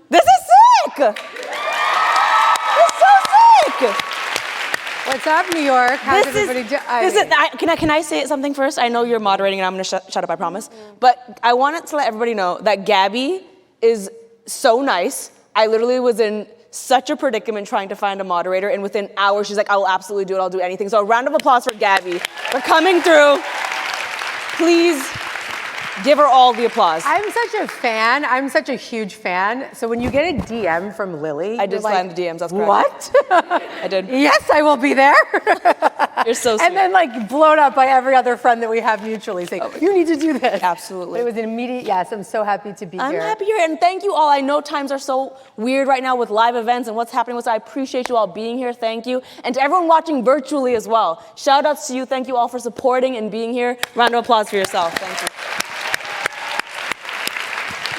This is sick! It's so sick! What's up, New York? How's everybody doing? Can I say something first? I know you're moderating and I'm gonna shut up, I promise. But I wanted to let everybody know that Gabby is so nice. I literally was in such a predicament trying to find a moderator, and within hours she's like, I will absolutely do it, I'll do anything. So a round of applause for Gabby for coming through. Please give her all the applause. I'm such a fan. I'm such a huge fan. So when you get a DM from Lilly, I did slam the DMs, that's correct. What? I did. Yes, I will be there. You're so sweet. And then like blown up by every other friend that we have mutually saying, you need to do this. Absolutely. But it was an immediate yes. I'm so happy to be here. I'm happy you're here, and thank you all. I know times are so weird right now with live events and what's happening with us. I appreciate you all being here, thank you. And to everyone watching virtually as well, shout outs to you. Thank you all for supporting and being here. Round of applause for yourself, thank you.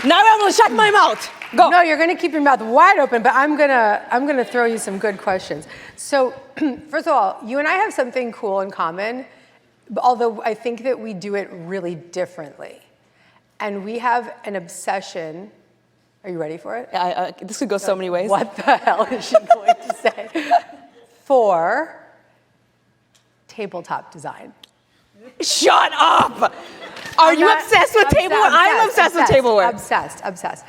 Now I'm gonna shut my mouth. Go. No, you're gonna keep your mouth wide open, but I'm gonna throw you some good questions. So, first of all, you and I have something cool in common, although I think that we do it really differently. And we have an obsession. Are you ready for it? This could go so many ways. What the hell is she going to say? For tabletop design. Shut up! Are you obsessed with tableware? I'm obsessed with tableware. Obsessed.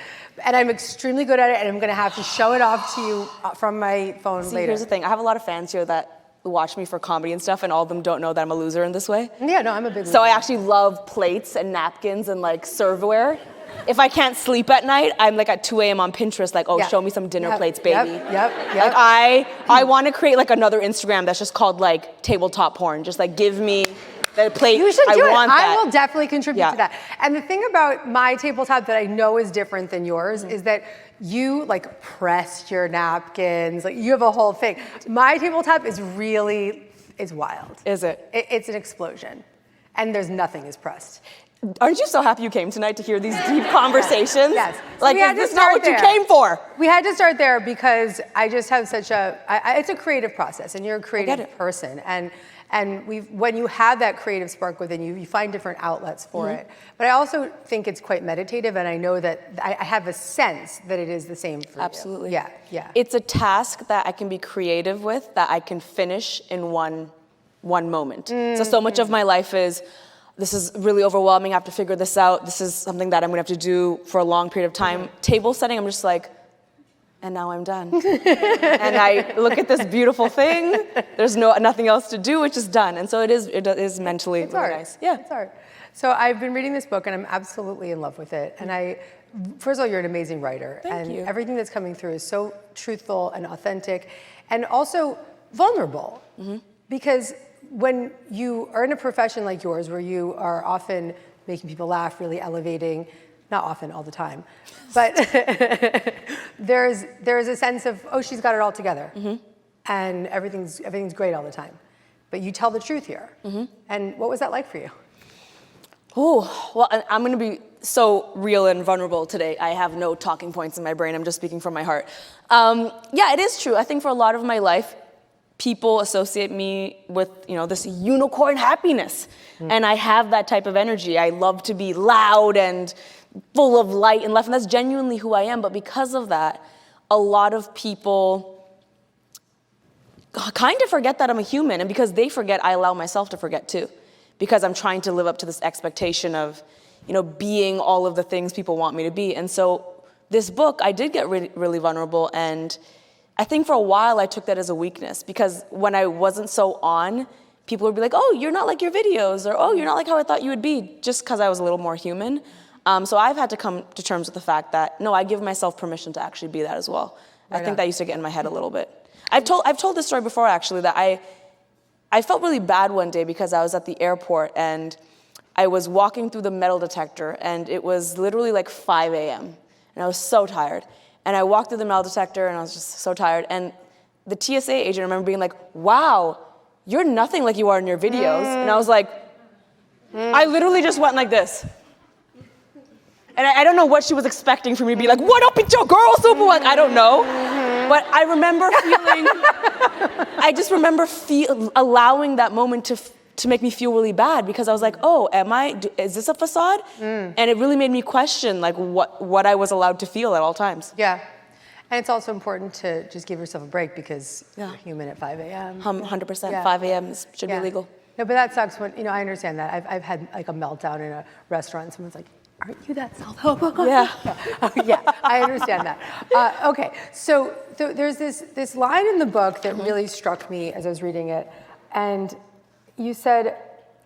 And I'm extremely good at it, and I'm gonna have to show it off to you from my phone later. Here's the thing, I have a lot of fans here that watch me for comedy and stuff, and all of them don't know that I'm a loser in this way. Yeah, no, I'm a big loser. So I actually love plates and napkins and like serveware. If I can't sleep at night, I'm like at 2 a.m. on Pinterest, like, oh, show me some dinner plates, baby. Yep. Like I want to create like another Instagram that's just called like tabletop porn. Just like give me the plate. You should do it. Want that. I will definitely contribute to that. And the thing about my tabletop that I know is different than yours is that you like pressed your napkins, like you have a whole thing. My tabletop is wild. Is it? It's an explosion. And there's nothing is pressed. Aren't you so happy you came tonight to hear these deep conversations? Yes. Like, is this not what you came for? We had to start there because I just have such it's a creative process, and you're a creative person. And when you have that creative spark within you, you find different outlets for it. But I also think it's quite meditative, and I know that I have a sense that it is the same for you. Absolutely. Yeah. It's a task that I can be creative with, that I can finish in one moment. So much of my life is, this is really overwhelming, I have to figure this out. This is something that I'm gonna have to do for a long period of time. Table setting, I'm just like, and now I'm done. And I look at this beautiful thing, there's nothing else to do, it's just done. And so it is mentally really nice. Yeah. It's art. So I've been reading this book and I'm absolutely in love with it. And first of all, you're an amazing writer. Thank you. Everything that's coming through is so truthful and authentic and also vulnerable. Because when you are in a profession like yours, where you are often making people laugh, really elevating, not often, all the time, but there's a sense of, oh, she's got it all together, and everything's great all the time. But you tell the truth here. And what was that like for you? Oh, well, I'm gonna be so real and vulnerable today. I have no talking points in my brain, I'm just speaking from my heart. Yeah, it is true. I think for a lot of my life, people associate me with, this unicorn happiness. And I have that type of energy. I love to be loud and full of light and life, and that's genuinely who I am. But because of that, a lot of people kind of forget that I'm a human, and because they forget, I allow myself to forget too. Because I'm trying to live up to this expectation of, being all of the things people want me to be. And so this book, I did get really vulnerable, and I think for a while I took that as a weakness, because when I wasn't so on, people would be like, oh, you're not like your videos, or oh, you're not like how I thought you would be, just because I was a little more human. So I've had to come to terms with the fact that, no, I give myself permission to actually be that as well. Right. I think that used to get in my head a little bit. I've told this story before, actually, that I felt really bad one day because I was at the airport and I was walking through the metal detector, and it was literally like 5 a.m. and I was so tired. And I walked through the metal detector and I was just so tired. And the TSA agent, I remember being like, wow, you're nothing like you are in your videos. And I was like, I literally just went like this. And I don't know what she was expecting for me to be like, what up, it's your girl, super, like, I don't know. But I remember feeling, I just remember allowing that moment to make me feel really bad because I was like, oh, is this a facade? And it really made me question like what I was allowed to feel at all times. Yeah. And it's also important to just give yourself a break because you're human at 5 a.m. 100%. Yeah. 5 a.m. should be illegal. No, but that sucks when, I understand that. I've had like a meltdown in a restaurant and someone's like, aren't you that self-help? Yeah. Yeah, I understand that. Okay, so there's this line in the book that really struck me as I was reading it. And you said,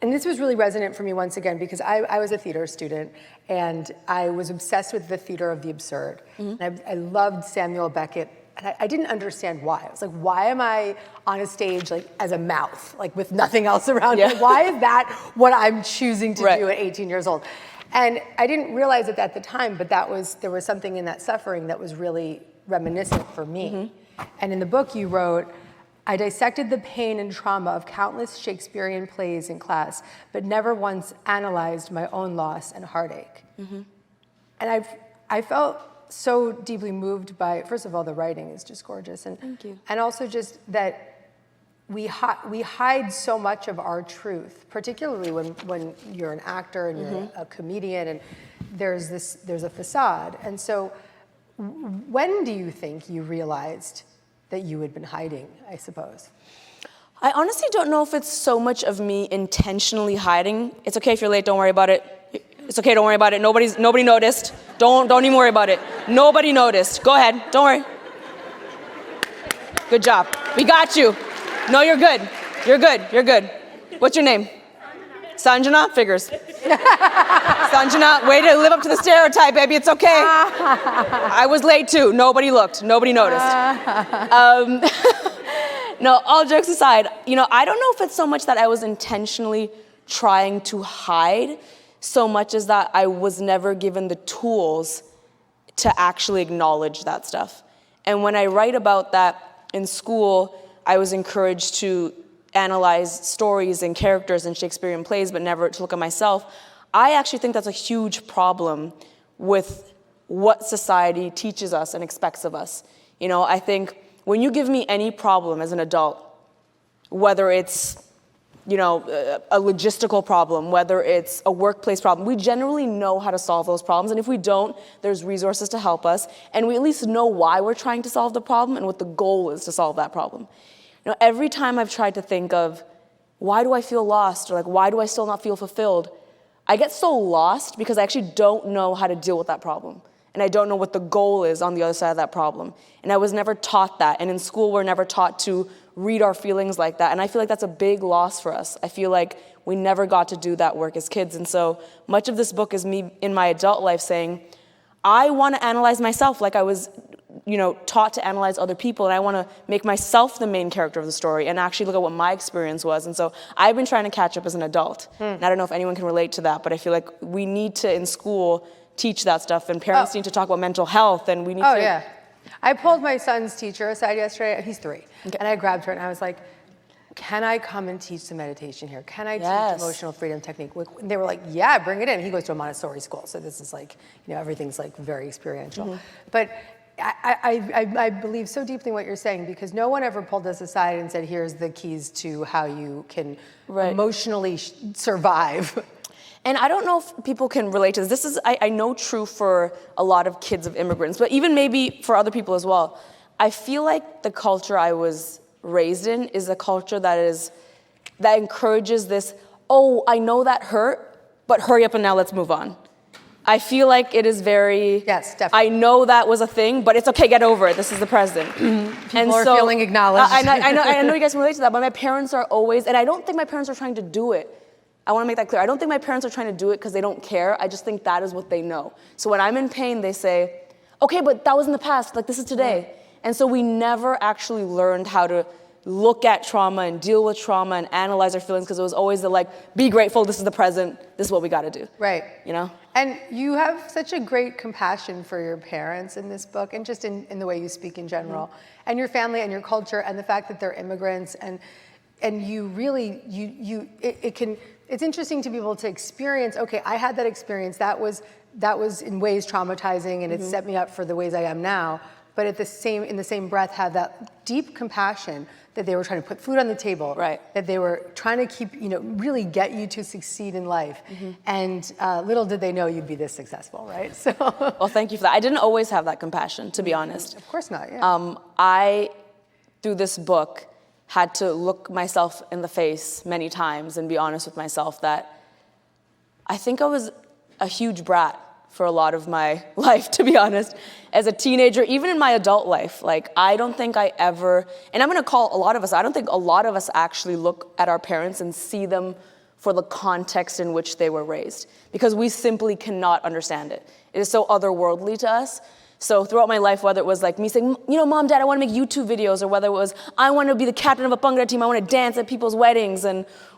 and this was really resonant for me once again, because I was a theater student and I was obsessed with the theater of the absurd. And I loved Samuel Beckett. And I didn't understand why. I was like, why am I on a stage like as a mouth, like with nothing else around me? Why is that what I'm choosing to do at 18 years old? And I didn't realize it at the time, but there was something in that suffering that was really reminiscent for me. And in the book you wrote, I dissected the pain and trauma of countless Shakespearean plays in class, but never once analyzed my own loss and heartache. And I felt so deeply moved by, first of all, the writing is just gorgeous. And, Thank you. And also just that we hide so much of our truth, particularly when you're an actor and you're a comedian and there's a facade. And so when do you think you realized that you had been hiding, I suppose? I honestly don't know if it's so much of me intentionally hiding. It's okay if you're late, don't worry about it. It's okay, don't worry about it. Nobody noticed. Don't even worry about it. Nobody noticed. Go ahead, don't worry. Good job. We got you. No, you're good. You're good, you're good. What's your name? Sanjana? Figures. Sanjana, way to live up to the stereotype, baby, it's okay. I was late too, nobody looked, nobody noticed. No, all jokes aside, I don't know if it's so much that I was intentionally trying to hide so much as that I was never given the tools to actually acknowledge that stuff. And when I write about that in school, I was encouraged to analyze stories and characters in Shakespearean plays, but never to look at myself. I actually think that's a huge problem with what society teaches us and expects of us. I think when you give me any problem as an adult, whether it's a logistical problem, whether it's a workplace problem, we generally know how to solve those problems. And if we don't, there's resources to help us. And we at least know why we're trying to solve the problem and what the goal is to solve that problem. Every time I've tried to think of, why do I feel lost? Or like, why do I still not feel fulfilled? I get so lost because I actually don't know how to deal with that problem. And I don't know what the goal is on the other side of that problem. And I was never taught that. And in school, we're never taught to read our feelings like that. And I feel like that's a big loss for us. I feel like we never got to do that work as kids. And so much of this book is me in my adult life saying, I want to analyze myself like I was taught to analyze other people, and I want to make myself the main character of the story and actually look at what my experience was. And so I've been trying to catch up as an adult. And I don't know if anyone can relate to that, but I feel like we need to, in school, teach that stuff, and parents need to talk about mental health, and we need to... Oh, yeah. I pulled my son's teacher aside yesterday, he's 3, and I grabbed her and I was like, can I come and teach some meditation here? Can I teach emotional freedom technique? And they were like, yeah, bring it in. He goes to a Montessori school, so this is like, everything's like very experiential. But I believe so deeply in what you're saying, because no one ever pulled us aside and said, here's the keys to how you can emotionally survive. And I don't know if people can relate to this. This is, I know, true for a lot of kids of immigrants, but even maybe for other people as well. I feel like the culture I was raised in is a culture that encourages this, oh, I know that hurt, but hurry up and now let's move on. I feel like it is very, yes, definitely. I know that was a thing, but it's okay, get over it. This is the president. People are feeling acknowledged. I know you guys can relate to that, but my parents are always, and I don't think my parents are trying to do it. I want to make that clear. I don't think my parents are trying to do it because they don't care. I just think that is what they know. So when I'm in pain, they say, okay, but that was in the past, like this is today. And so we never actually learned how to look at trauma and deal with trauma and analyze our feelings, because it was always the like, be grateful, this is the present, this is what we got to do. Right. You know? And you have such a great compassion for your parents in this book, and just in the way you speak in general, and your family and your culture, and the fact that they're immigrants, and you really, it's interesting to be able to experience, okay, I had that experience, that was in ways traumatizing, and it set me up for the ways I am now, but in the same breath have that deep compassion that they were trying to put food on the table, right? That they were trying to keep, really get you to succeed in life. And little did they know you'd be this successful, right? So. Well, thank you for that. I didn't always have that compassion, to be honest. Of course not, yeah. I, through this book, had to look myself in the face many times and be honest with myself that I think I was a huge brat for a lot of my life, to be honest. As a teenager, even in my adult life, like, I don't think I ever, and I'm gonna call a lot of us, I don't think a lot of us actually look at our parents and see them for the context in which they were raised, because we simply cannot understand it. It is so otherworldly to us. So throughout my life, whether it was like me saying, Mom, Dad, I wanna make YouTube videos, or whether it was, I wanna be the captain of a Bhangra team, I wanna dance at people's weddings,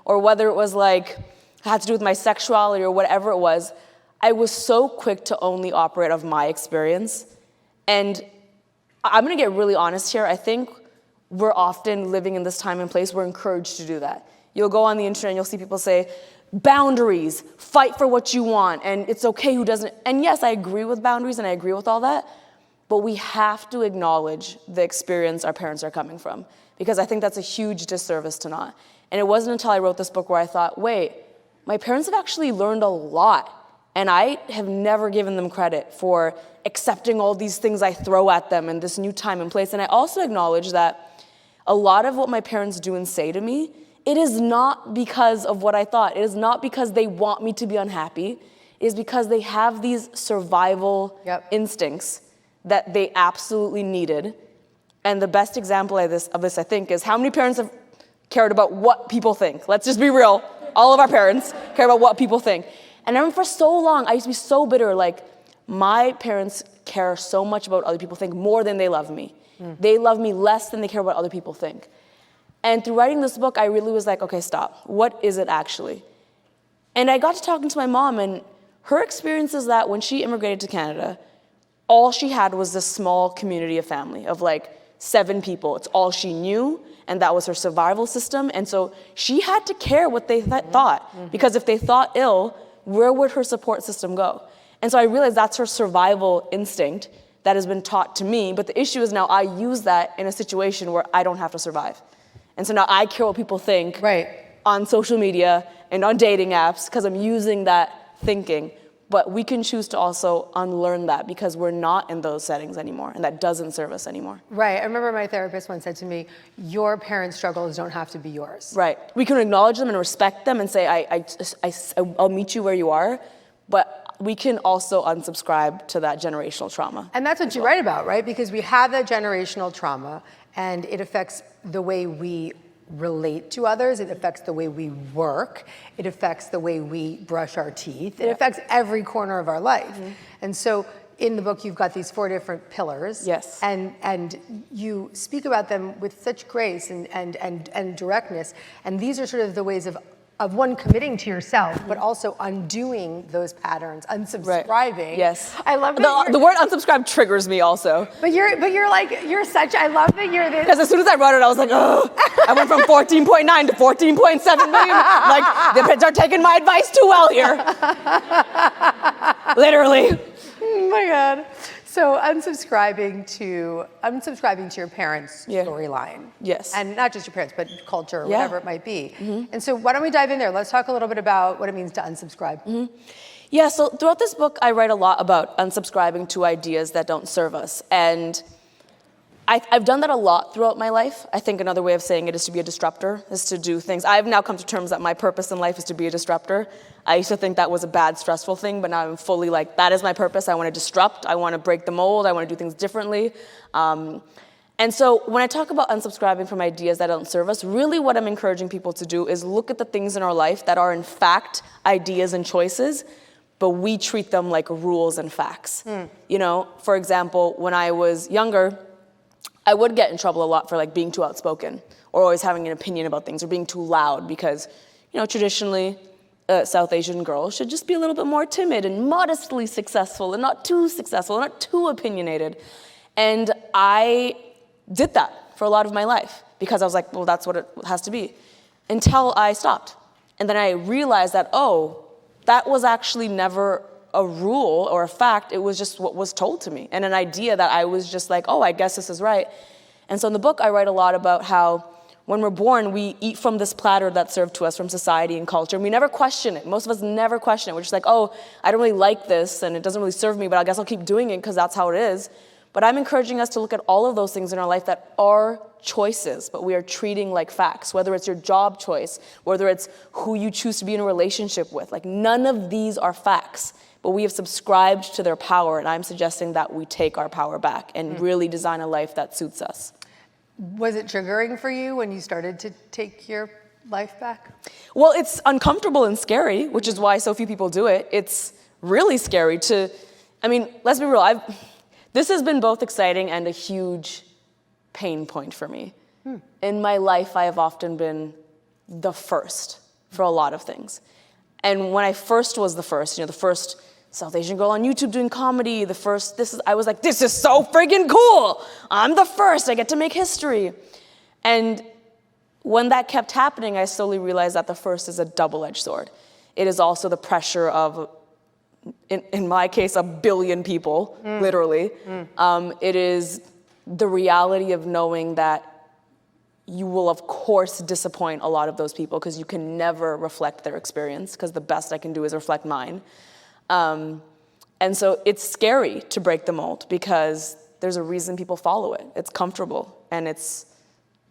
or whether it was like, it had to do with my sexuality or whatever it was, I was so quick to only operate of my experience. And I'm gonna get really honest here. I think we're often living in this time and place, we're encouraged to do that. You'll go on the internet and you'll see people say, boundaries, fight for what you want, and it's okay who doesn't. And yes, I agree with boundaries and I agree with all that, but we have to acknowledge the experience our parents are coming from, because I think that's a huge disservice to not. And it wasn't until I wrote this book where I thought, wait, my parents have actually learned a lot. And I have never given them credit for accepting all these things I throw at them in this new time and place. And I also acknowledge that a lot of what my parents do and say to me, it is not because of what I thought. It is not because they want me to be unhappy. It is because they have these survival instincts that they absolutely needed. And the best example of this, I think, is how many parents have cared about what people think. Let's just be real. All of our parents care about what people think. And I remember for so long, I used to be so bitter, like, my parents care so much about what other people think more than they love me. They love me less than they care what other people think. And through writing this book, I really was like, okay, stop. What is it actually? And I got to talking to my mom, and her experience is that when she immigrated to Canada, all she had was this small community of family of like 7 people. It's all she knew, and that was her survival system. And so she had to care what they thought, because if they thought ill, where would her support system go? And so I realized that's her survival instinct that has been taught to me, but the issue is now I use that in a situation where I don't have to survive. And so now I care what people think on social media and on dating apps, because I'm using that thinking. But we can choose to also unlearn that, because we're not in those settings anymore, and that doesn't serve us anymore. Right. I remember my therapist once said to me, your parents' struggles don't have to be yours. Right. We can acknowledge them and respect them and say, I'll meet you where you are, but we can also unsubscribe to that generational trauma. And that's what you write about, right? Because we have that generational trauma, and it affects the way we relate to others, it affects the way we work, it affects the way we brush our teeth, it affects every corner of our life. And so in the book, you've got these 4 different pillars. Yes. And you speak about them with such grace and directness. And these are sort of the ways of one, committing to yourself, but also undoing those patterns, unsubscribing. Right. Yes. I love that the word unsubscribe triggers me also. But you're such, I love that you're this. Because as soon as I wrote it, I was like, oh, I went from 14.9 to 14.7 million. Like, the kids are taking my advice too well here. Literally. Oh my God. So unsubscribing to your parents' storyline. Yes. And not just your parents, but culture, or whatever it might be. And so why don't we dive in there? Let's talk a little bit about what it means to unsubscribe. Yeah, so throughout this book, I write a lot about unsubscribing to ideas that don't serve us. And I've done that a lot throughout my life. I think another way of saying it is to be a disruptor, is to do things. I've now come to terms that my purpose in life is to be a disruptor. I used to think that was a bad, stressful thing, but now I'm fully like, that is my purpose. I want to disrupt. I want to break the mold. I want to do things differently. And so when I talk about unsubscribing from ideas that don't serve us, really what I'm encouraging people to do is look at the things in our life that are in fact ideas and choices, but we treat them like rules and facts. You know, for example, when I was younger, I would get in trouble a lot for like being too outspoken, or always having an opinion about things, or being too loud, because, you know, traditionally South Asian girls should just be a little bit more timid and modestly successful, and not too successful, not too opinionated. And I did that for a lot of my life, because I was like, well, that's what it has to be, until I stopped. And then I realized that, oh, that was actually never a rule or a fact. It was just what was told to me, and an idea that I was just like, oh, I guess this is right. And so in the book, I write a lot about how when we're born, we eat from this platter that's served to us from society and culture, and we never question it. Most of us never question it. We're just like, oh, I don't really like this, and it doesn't really serve me, but I guess I'll keep doing it because that's how it is. But I'm encouraging us to look at all of those things in our life that are choices, but we are treating like facts, whether it's your job choice, whether it's who you choose to be in a relationship with. Like, none of these are facts, but we have subscribed to their power, and I'm suggesting that we take our power back and really design a life that suits us. Was it triggering for you when you started to take your life back? Well, it's uncomfortable and scary, which is why so few people do it. It's really scary to, I mean, let's be real, this has been both exciting and a huge pain point for me. In my life, I have often been the first for a lot of things. And when I first was the first, the first South Asian girl on YouTube doing comedy, I was like, this is so friggin' cool. I'm the first, I get to make history. And when that kept happening, I slowly realized that the first is a double-edged sword. It is also the pressure of, in my case, 1 billion people, literally. It is the reality of knowing that you will, of course, disappoint a lot of those people because you can never reflect their experience, because the best I can do is reflect mine. And so it's scary to break the mold because there's a reason people follow it. It's comfortable and it's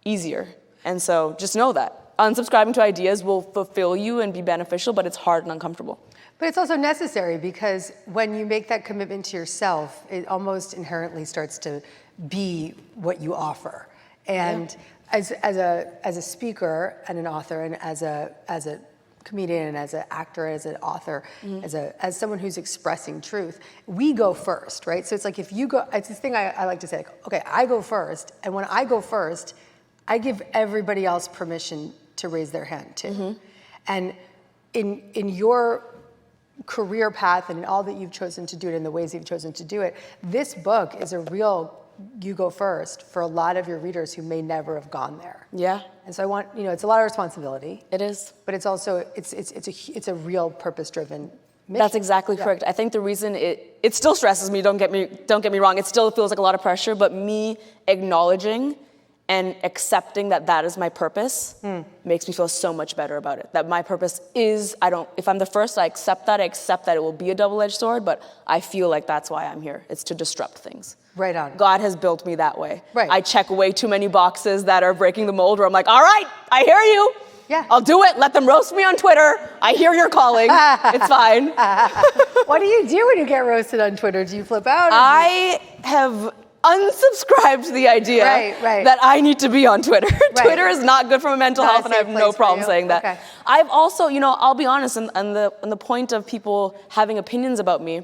easier. And so just know that. Unsubscribing to ideas will fulfill you and be beneficial, but it's hard and uncomfortable. But it's also necessary because when you make that commitment to yourself, it almost inherently starts to be what you offer. And as a speaker and an author and as a comedian and as an actor, as an author, as someone who's expressing truth, we go first, right? So it's like if you go, it's this thing I like to say, like, okay, I go first, and when I go first, I give everybody else permission to raise their hand too. And in your career path and in all that you've chosen to do it in the ways you've chosen to do it, this book is a real you go first for a lot of your readers who may never have gone there. Yeah. And so I want, it's a lot of responsibility. It is. But it's also, it's a real purpose-driven mission. That's exactly correct. I think the reason it still stresses me, don't get me wrong, it still feels like a lot of pressure, but me acknowledging and accepting that that is my purpose makes me feel so much better about it. That my purpose is, if I'm the first, I accept that it will be a double-edged sword, but I feel like that's why I'm here. It's to disrupt things. Right on. God has built me that way. Right. I check way too many boxes that are breaking the mold where I'm like, all right, I hear you. Yeah. I'll do it. Let them roast me on Twitter. I hear your calling. It's fine. What do you do when you get roasted on Twitter? Do you flip out? I have unsubscribed to the idea Right. that I need to be on Twitter. Twitter is not good for my mental health, and I have no problem saying that. Okay. I've also, I'll be honest, on the point of people having opinions about me,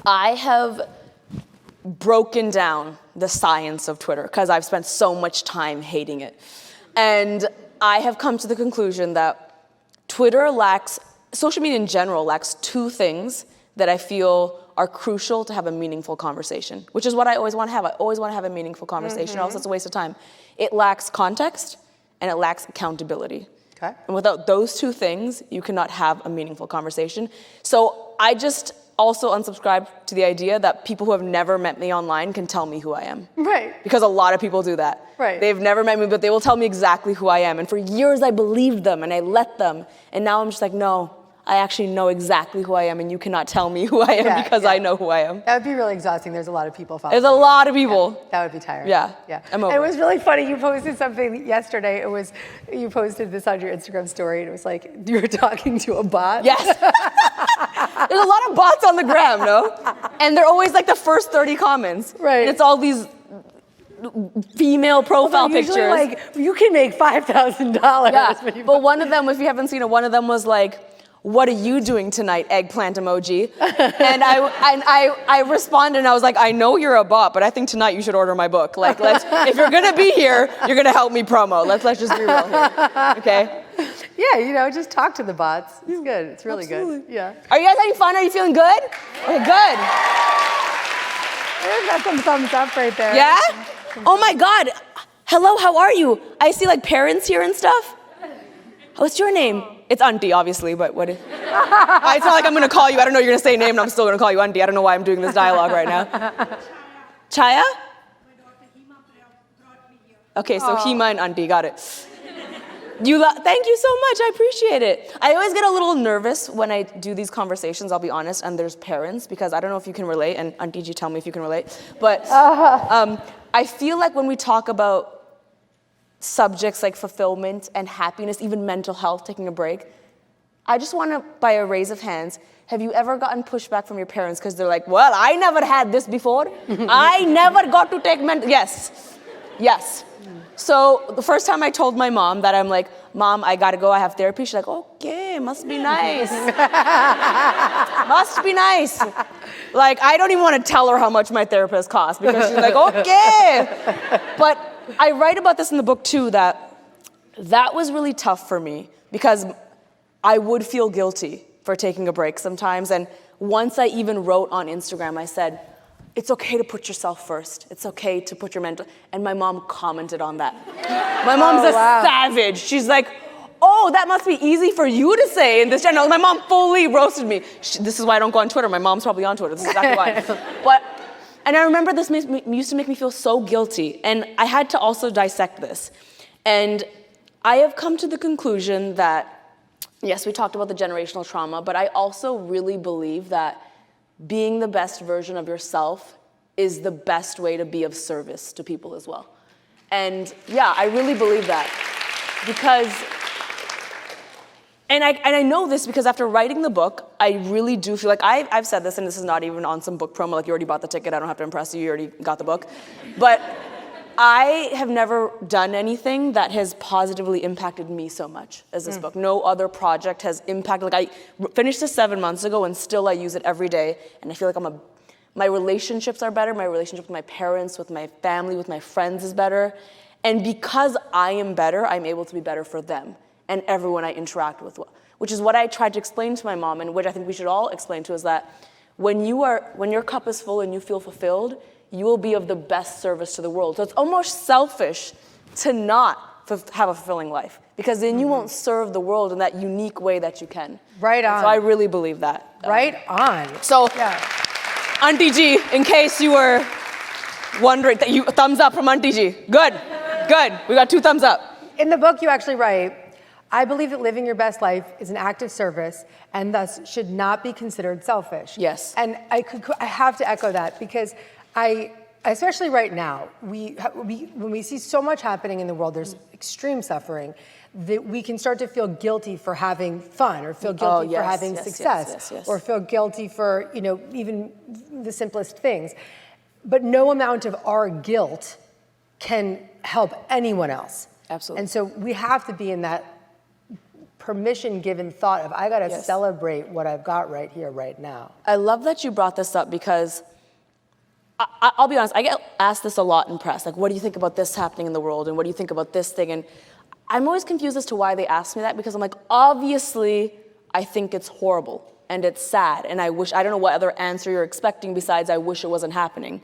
I have broken down the science of Twitter because I've spent so much time hating it. And I have come to the conclusion that social media in general lacks two things that I feel are crucial to have a meaningful conversation, which is what I always want to have. I always want to have a meaningful conversation, or else it's a waste of time. It lacks context and it lacks accountability. Okay. And without those two things, you cannot have a meaningful conversation. So I just also unsubscribe to the idea that people who have never met me online can tell me who I am. Right. Because a lot of people do that. Right. They've never met me, but they will tell me exactly who I am. And for years I believed them and I let them. And now I'm just like, no, I actually know exactly who I am, and you cannot tell me who I am because I know who I am. That would be really exhausting. There's a lot of people following. There's a lot of people. Yeah, that would be tiring. Yeah. And it was really funny. You posted something yesterday. You posted this on your Instagram story, and it was like you were talking to a bot. Yes. There's a lot of bots on the gram, no? And they're always like the first 30 comments. Right. And it's all these female profile pictures. Like, you can make $5,000. Yeah. But one of them, if you haven't seen it, one of them was like, what are you doing tonight, eggplant emoji? And I responded and I was like, I know you're a bot, but I think tonight you should order my book. Like, if you're gonna be here, you're gonna help me promo. Let's just be real here, okay? Yeah, just talk to the bots. It's good, it's really good. Yeah. Are you guys having fun? Are you feeling good? Okay, good. There's got some thumbs up right there. Yeah? Oh my God. Hello, how are you? I see like parents here and stuff. What's your name? It's auntie, obviously, but what? It's not like I'm gonna call you. I don't know you're gonna say a name, and I'm still gonna call you auntie. I don't know why I'm doing this dialogue right now. Chaya? Okay, so Hima and auntie, got it. Thank you so much, I appreciate it. I always get a little nervous when I do these conversations, I'll be honest, and there's parents, because I don't know if you can relate, and Auntie G, tell me if you can relate, but I feel like when we talk about subjects like fulfillment and happiness, even mental health, taking a break, I just want to, by a raise of hands, have you ever gotten pushback from your parents because they're like, well, I never had this before. I never got to take mental, yes. So the first time I told my mom that I'm like, Mom, I gotta go, I have therapy, she's like, okay, must be nice. Must be nice. Like, I don't even want to tell her how much my therapist costs because she's like, okay. But I write about this in the book too, that was really tough for me because I would feel guilty for taking a break sometimes. And once I even wrote on Instagram, I said, it's okay to put yourself first. It's okay to put your mental, and my mom commented on that. My mom's a savage. She's like, oh, that must be easy for you to say in this channel. My mom fully roasted me. This is why I don't go on Twitter. My mom's probably on Twitter. This is exactly why. And I remember this used to make me feel so guilty. And I had to also dissect this. And I have come to the conclusion that, yes, we talked about the generational trauma, but I also really believe that being the best version of yourself is the best way to be of service to people as well. And yeah, I really believe that. Because, and I know this because after writing the book, I really do feel like, I've said this, and this is not even on some book promo, like you already bought the ticket, I don't have to impress you, you already got the book. But I have never done anything that has positively impacted me so much as this book. No other project has impacted, like I finished this 7 months ago and still I use it every day. And I feel like my relationships are better, my relationship with my parents, with my family, with my friends is better. And because I am better, I'm able to be better for them and everyone I interact with, which is what I tried to explain to my mom, and which I think we should all explain to, is that when your cup is full and you feel fulfilled, you will be of the best service to the world. So it's almost selfish to not have a fulfilling life, because then you won't serve the world in that unique way that you can. Right on. So I really believe that. Right on. So, Auntie G, in case you were wondering, thumbs up from Auntie G. Good. We got 2 thumbs up. In the book, you actually write, I believe that living your best life is an act of service and thus should not be considered selfish. Yes. And I have to echo that, because especially right now, when we see so much happening in the world, there's extreme suffering, that we can start to feel guilty for having fun, or feel guilty for having success, or feel guilty for, even the simplest things. But no amount of our guilt can help anyone else. Absolutely. And so we have to be in that permission-given thought of, I gotta celebrate what I've got right here, right now. I love that you brought this up, because I'll be honest, I get asked this a lot in press, like, what do you think about this happening in the world, and what do you think about this thing? And I'm always confused as to why they ask me that, because I'm like, obviously, I think it's horrible, and it's sad, and I don't know what other answer you're expecting besides I wish it wasn't happening.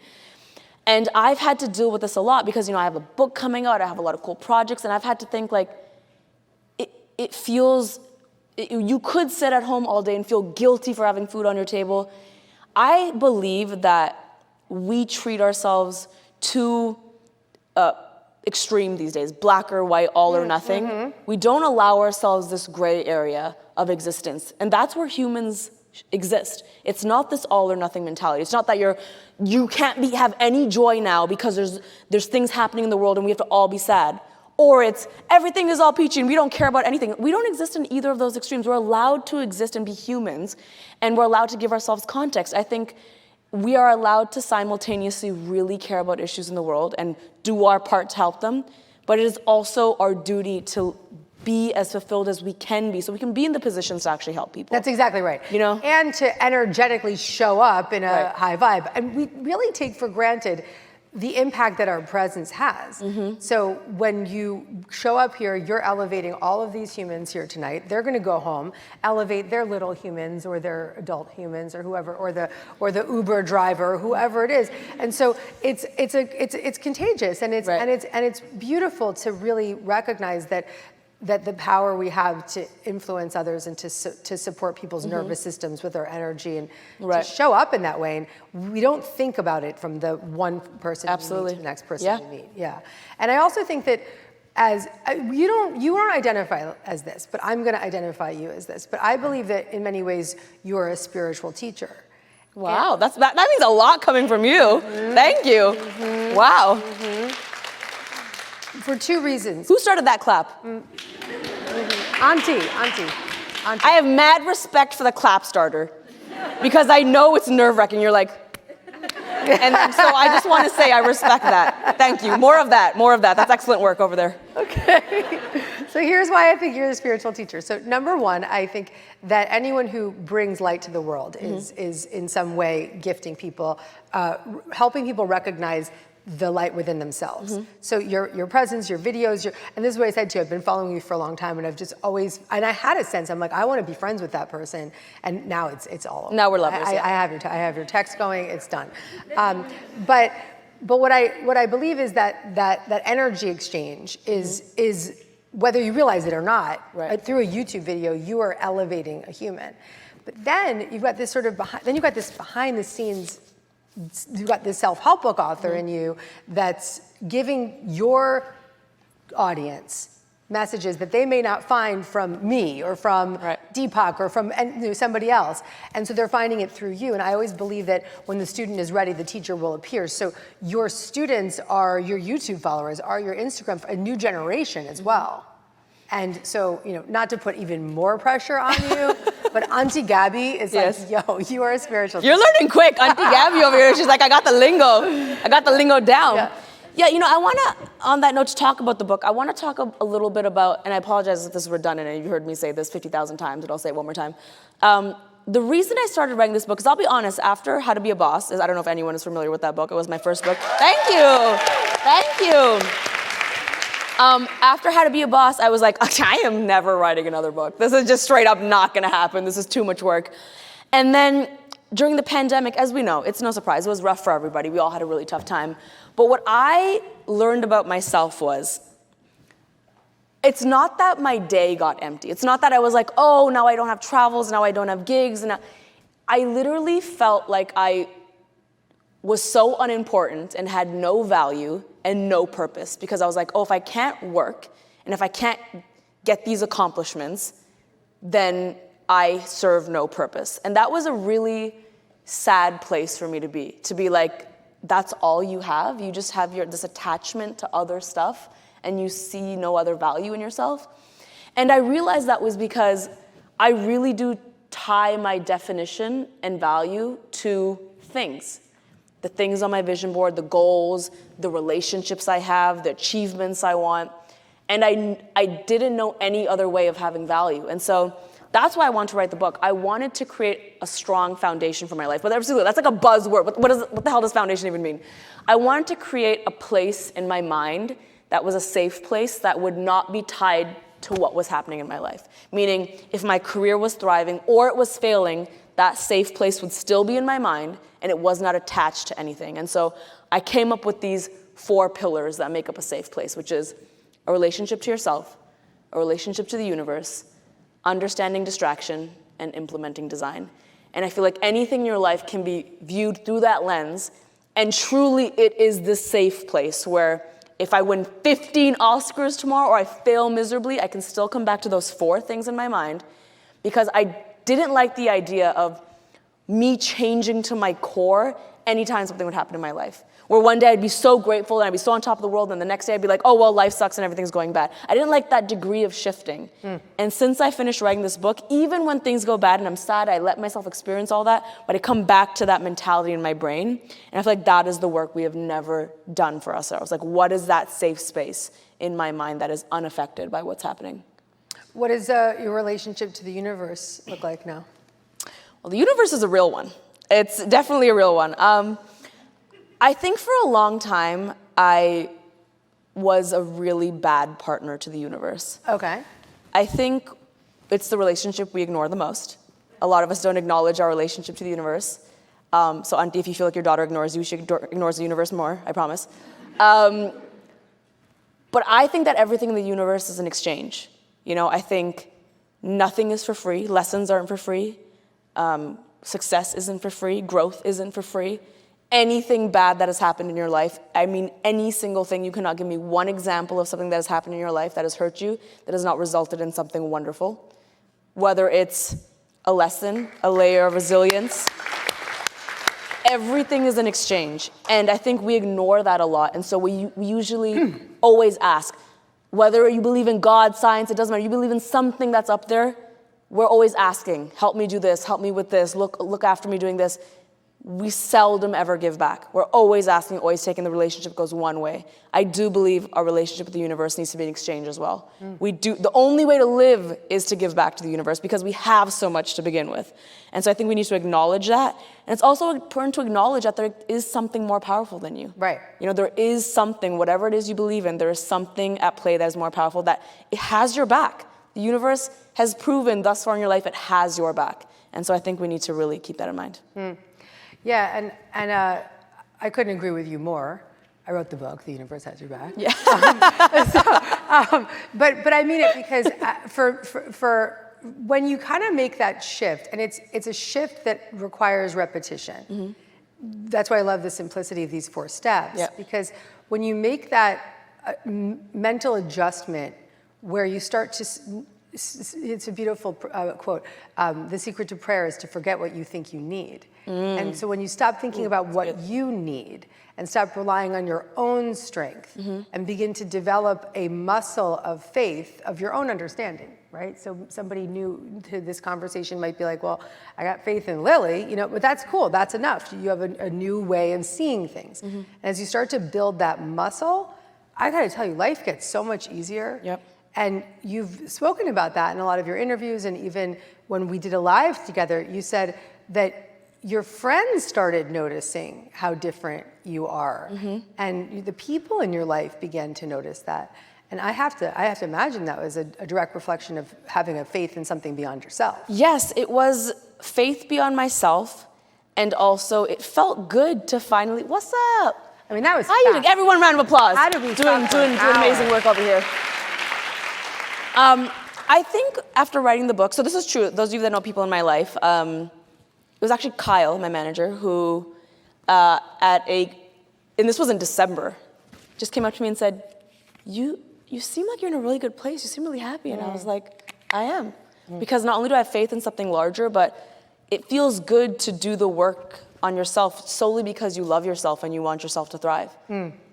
And I've had to deal with this a lot, because, I have a book coming out, I have a lot of cool projects, and I've had to think, like, it feels, you could sit at home all day and feel guilty for having food on your table. I believe that we treat ourselves too extreme these days, black or white, all or nothing. We don't allow ourselves this gray area of existence. And that's where humans exist. It's not this all or nothing mentality. It's not that you can't have any joy now because there's things happening in the world and we have to all be sad. Or it's everything is all peachy and we don't care about anything. We don't exist in either of those extremes. We're allowed to exist and be humans, and we're allowed to give ourselves context. I think we are allowed to simultaneously really care about issues in the world and do our part to help them, but it is also our duty to be as fulfilled as we can be, so we can be in the positions to actually help people. That's exactly right. And to energetically show up in a high vibe. And we really take for granted the impact that our presence has. So when you show up here, you're elevating all of these humans here tonight. They're gonna go home, elevate their little humans or their adult humans or whoever, or the Uber driver, whoever it is. And so it's contagious, and it's beautiful to really recognize that that the power we have to influence others and to support people's nervous systems with our energy and to show up in that way. And we don't think about it from the one person you meet to the next person you meet. Yeah. And I also think that as you don't identify as this, but I'm going to identify you as this. But I believe that in many ways you're a spiritual teacher. Wow, that means a lot coming from you. Thank you. Wow. For two reasons. Who started that clap? Auntie. I have mad respect for the clap starter because I know it's nerve-wracking. You're like, and so I just want to say I respect that. Thank you. More of that. That's excellent work over there. Okay. So here's why I think you're a spiritual teacher. So number one, I think that anyone who brings light to the world is in some way gifting people, helping people recognize the light within themselves. So your presence, your videos, and this is what I said to you, I've been following you for a long time and I've just always, and I had a sense, I'm like, I want to be friends with that person. And now it's all over. Now we're lovers. I have your text going, it's done. But what I believe is that energy exchange is whether you realize it or not, through a YouTube video, you are elevating a human. But then you've got this behind the scenes, you've got this self-help book author in you that's giving your audience messages that they may not find from me or from Deepak or from somebody else. And so they're finding it through you. And I always believe that when the student is ready, the teacher will appear. So your students are your YouTube followers, are your Instagram, a new generation as well. And so, not to put even more pressure on you, but Auntie Gabby is like, yo, you are a spiritual teacher. You're learning quick. Auntie Gabby over here, she's like, I got the lingo down. Yeah, I want to, on that note, to talk about the book. I want to talk a little bit about, and I apologize if this is redundant and you've heard me say this 50,000 times, but I'll say it one more time. The reason I started writing this book, because I'll be honest, after How to Be a Boss, I don't know if anyone is familiar with that book. It was my first book. Thank you. After How to Be a Boss, I was like, I am never writing another book. This is just straight up not going to happen. This is too much work. And then during the pandemic, as we know, it's no surprise, it was rough for everybody. We all had a really tough time. But what I learned about myself was, it's not that my day got empty. It's not that I was like, oh, now I don't have travels, now I don't have gigs. And I literally felt like I was so unimportant and had no value and no purpose, because I was like, oh, if I can't work and if I can't get these accomplishments, then I serve no purpose. And that was a really sad place for me to be like, that's all you have? You just have this attachment to other stuff and you see no other value in yourself? And I realized that was because I really do tie my definition and value to things. The things on my vision board, the goals, the relationships I have, the achievements I want. And I didn't know any other way of having value. And so that's why I wanted to write the book. I wanted to create a strong foundation for my life. But absolutely, that's like a buzzword. What the hell does foundation even mean? I wanted to create a place in my mind that was a safe place that would not be tied to what was happening in my life. Meaning, if my career was thriving or it was failing, that safe place would still be in my mind and it was not attached to anything. And so I came up with these 4 pillars that make up a safe place, which is a relationship to yourself, a relationship to the universe, understanding distraction, and implementing design. And I feel like anything in your life can be viewed through that lens, and truly it is this safe place where if I win 15 Oscars tomorrow or I fail miserably, I can still come back to those 4 things in my mind, because I didn't like the idea of me changing to my core anytime something would happen in my life. Where one day I'd be so grateful and I'd be so on top of the world, and the next day I'd be like, oh, well, life sucks and everything's going bad. I didn't like that degree of shifting. And since I finished writing this book, even when things go bad and I'm sad, I let myself experience all that, but I come back to that mentality in my brain. And I feel like that is the work we have never done for ourselves. Like, what is that safe space in my mind that is unaffected by what's happening? What does your relationship to the universe look like now? Well, the universe is a real one. It's definitely a real one. I think for a long time, I was a really bad partner to the universe. Okay. I think it's the relationship we ignore the most. A lot of us don't acknowledge our relationship to the universe. So Auntie, if you feel like your daughter ignores you, she ignores the universe more, I promise. But I think that everything in the universe is an exchange. I think nothing is for free. Lessons aren't for free. Success isn't for free. Growth isn't for free. Anything bad that has happened in your life, I mean any single thing, you cannot give me one example of something that has happened in your life that has hurt you, that has not resulted in something wonderful. Whether it's a lesson, a layer of resilience, everything is an exchange. And I think we ignore that a lot. And so we usually always ask, whether you believe in God, science, it doesn't matter, you believe in something that's up there, we're always asking, help me do this, help me with this, look after me doing this. We seldom ever give back. We're always asking, always taking, the relationship goes one way. I do believe our relationship with the universe needs to be an exchange as well. The only way to live is to give back to the universe because we have so much to begin with. And so I think we need to acknowledge that. And it's also important to acknowledge that there is something more powerful than you. Right. There is something, whatever it is you believe in, there is something at play that is more powerful, that it has your back. The universe has proven thus far in your life it has your back. And so I think we need to really keep that in mind. Yeah, and I couldn't agree with you more. I wrote the book, The Universe Has Your Back. Yeah. But I mean it because for when you kind of make that shift, and it's a shift that requires repetition. That's why I love the simplicity of these 4 steps. Yeah. Because when you make that mental adjustment where you start to, it's a beautiful quote, the secret to prayer is to forget what you think you need. And so when you stop thinking about what you need and stop relying on your own strength and begin to develop a muscle of faith of your own understanding, right? So somebody new to this conversation might be like, well, I got faith in Lilly, but that's cool, that's enough. You have a new way of seeing things. And as you start to build that muscle, I gotta tell you, life gets so much easier. Yep. And you've spoken about that in a lot of your interviews, and even when we did a live together, you said that your friends started noticing how different you are, and the people in your life began to notice that. And I have to imagine that was a direct reflection of having a faith in something beyond yourself. Yes, it was faith beyond myself, and also it felt good to finally, what's up? I mean, that was How you doing? Everyone, round of applause. How did we doing amazing work over here. I think after writing the book, so this is true, those of you that know people in my life, it was actually Kyle, my manager, who and this was in December, just came up to me and said, you seem like you're in a really good place, you seem really happy. And I was like, I am. Because not only do I have faith in something larger, but it feels good to do the work on yourself solely because you love yourself and you want yourself to thrive.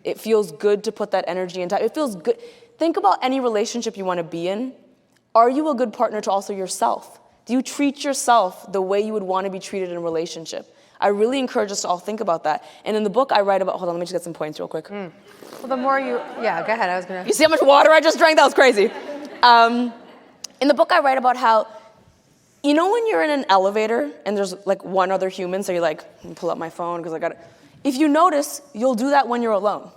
It feels good to put that energy into it. It feels good. Think about any relationship you want to be in. Are you a good partner to also yourself? Do you treat yourself the way you would want to be treated in a relationship? I really encourage us to all think about that. And in the book I write about, hold on, let me just get some points real quick. Well, the more you, yeah, go ahead, I was gonna. You see how much water I just drank? That was crazy. In the book I write about how, when you're in an elevator and there's like one other human, so you're like, let me pull up my phone because I got it. If you notice, you'll do that when you're alone.